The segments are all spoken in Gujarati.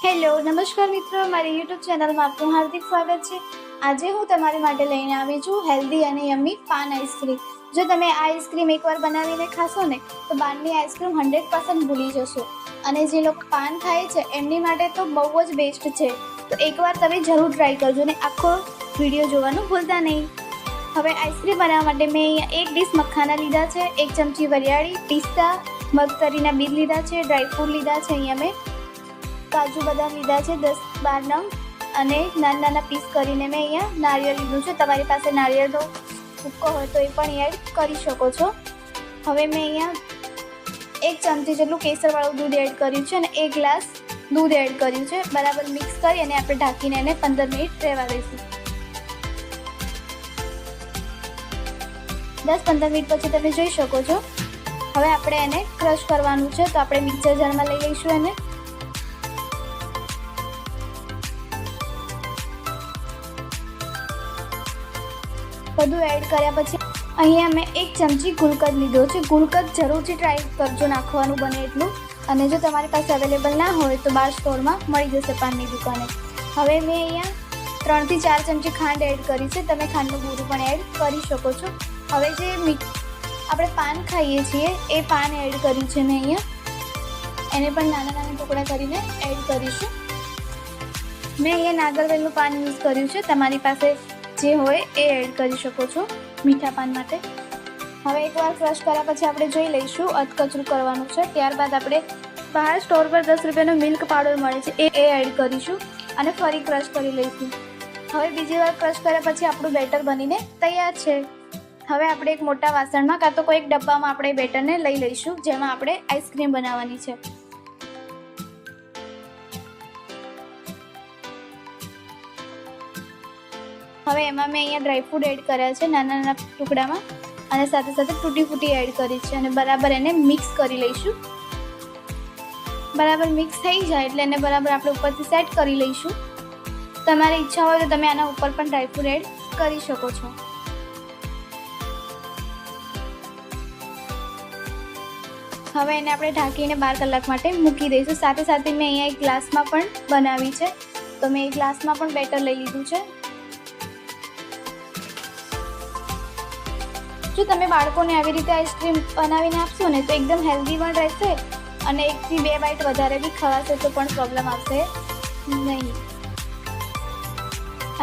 હેલો નમસ્કાર મિત્રો, મારી યુટ્યુબ ચેનલમાં આપનું હાર્દિક સ્વાગત છે। આજે હું તમારી માટે લઈને આવી છું હેલ્ધી અને યમ્મી પાન આઈસ્ક્રીમ। જો તમે આ આઈસ્ક્રીમ એકવાર બનાવીને ખાશો ને તો બહારની આઈસ્ક્રીમ 100% ભૂલી જશો। અને જે લોકો પાન ખાય છે એમની માટે તો બહુ જ બેસ્ટ છે। તો એકવાર તમે જરૂર ટ્રાય કરજો ને આખો વિડીયો જોવાનું ભૂલતા નહીં। હવે આઈસ્ક્રીમ બનાવવા માટે મેં અહીંયા એક ડીશ મખાના લીધા છે, 1 ચમચી વરિયાળી, પિસ્તા, મગતરીના બીજ લીધા છે, ડ્રાયફ્રૂટ લીધા છે, અહીંયા મેં કાજુ બદામ લીધા છે 10-12 નંગ, અને નાના પીસ કરીને મેં અહીંયા નારિયેળ લીધું છે। તમારી પાસે નારિયેળનો ભૂક્કો હોય તો એ પણ એડ કરી શકો છો। હવે મેં અહીંયા 1 ચમચી જેટલું કેસરવાળું દૂધ એડ કર્યું છે અને 1 ગ્લાસ દૂધ એડ કર્યું છે। બરાબર મિક્સ કરી અને આપણે ઢાંકીને એને 15 મિનિટ રહેવા દઈશું। 10-15 મિનિટ પછી તમે જોઈ શકો છો। હવે આપણે એને ક્રશ કરવાનું છે, તો આપણે મિક્સર જારમાં લઈ લઈશું એને। બધું એડ કર્યા પછી અહીંયા મેં 1 ચમચી ગુલકંદ લીધો છે। ગુલકંદ જરૂરથી ટ્રાય કરજો નાખવાનું બને એટલું, અને જો તમારી પાસે અવેલેબલ ના હોય તો બાર સ્ટોરમાં મળી જશે પાનની દુકાને। હવે મેં અહીંયા 3 થી 4 ચમચી ખાંડ એડ કરી છે, તમે ખાંડનું બૂરું પણ એડ કરી શકો છો। હવે જે આપણે પાન ખાઈએ છીએ એ પાન એડ કર્યું છે મેં અહીંયા, એને પણ નાના ટુકડા કરીને એડ કરીશું। મેં અહીંયા નાગરવેલનું પાન યુઝ કર્યું છે, તમારી પાસે જે હોય એ એડ કરી શકો છો મીઠા પાન માટે। હવે એકવાર ક્રશ કર્યા પછી આપણે જોઈ લઈશું, અધકચરું કરવાનું છે। ત્યારબાદ આપણે બહાર સ્ટોર પર 10 રૂપિયાનો મિલ્ક પાવડર મળે છે એ એડ કરીશું અને ફરી ક્રશ કરી લઈશું। હવે બીજી વાર ક્રશ કર્યા પછી આપણું બેટર બનીને તૈયાર છે। હવે આપણે એક મોટા વાસણમાં કાં તો કોઈ એક ડબ્બામાં આપણે બેટરને લઈ લઈશું, જેમાં આપણે આઈસ્ક્રીમ બનાવવાની છે। હવે એમાં મેં અહીંયા ડ્રાયફ્રૂટ એડ કર્યા છે નાના ટુકડામાં, અને સાથે સાથે તૂટી ફૂટી એડ કરી છે, અને બરાબર એને મિક્સ કરી લઈશું। બરાબર મિક્સ થઈ જાય એટલે એને બરાબર આપણે ઉપરથી સેટ કરી લઈશું। તમારી ઈચ્છા હોય તો તમે આના ઉપર પણ ડ્રાયફ્રૂટ એડ કરી શકો છો। હવે એને આપણે ઢાંકીને 12 કલાક માટે મૂકી દઈશું। સાથે સાથે મેં અહીંયા એક ગ્લાસમાં પણ બનાવી છે, તો મેં એક ગ્લાસમાં પણ બેટર લઈ લીધું છે। જો તમે બાળકોને આવી રીતે આઈસ્ક્રીમ બનાવીને આપશો ને તો એકદમ હેલ્ધી પણ રહેશે, અને 1 થી 2 બાઈટ વધારે બી ખવાશે તો પણ પ્રોબ્લેમ આવશે નહીં।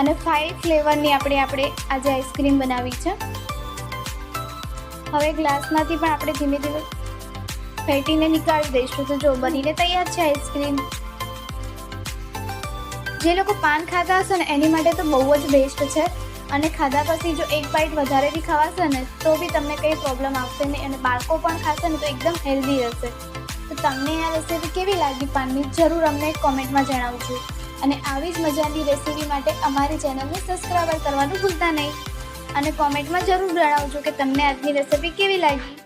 અને 5 ફ્લેવરની આપણે આજે આઈસ્ક્રીમ બનાવી છે। હવે ગ્લાસમાંથી પણ આપણે ધીમે ધીમે ફેટીને નીકાળી દઈશું। તો જો બનીને તૈયાર છે આઈસ્ક્રીમ। જે લોકો પાન ખાતા હશે ને એની માટે તો બહુ જ બેસ્ટ છે, અને ખાધા પછી જો 1 બાઈટ વધારે બી ખવાશે ને તો બી તમને કંઈ પ્રોબ્લેમ આવશે નહીં, અને બાળકો પણ ખાશે ને તો એકદમ હેલ્ધી રહેશે। તો તમને આ રેસીપી કેવી લાગી પાનની જરૂર અમને કોમેન્ટમાં જણાવજો, અને આવી જ મજાની રેસીપી માટે અમારી ચેનલને સબસ્ક્રાઈબ કરવાનું ભૂલતા નહીં, અને કોમેન્ટમાં જરૂર જણાવજો કે તમને આજની રેસીપી કેવી લાગી।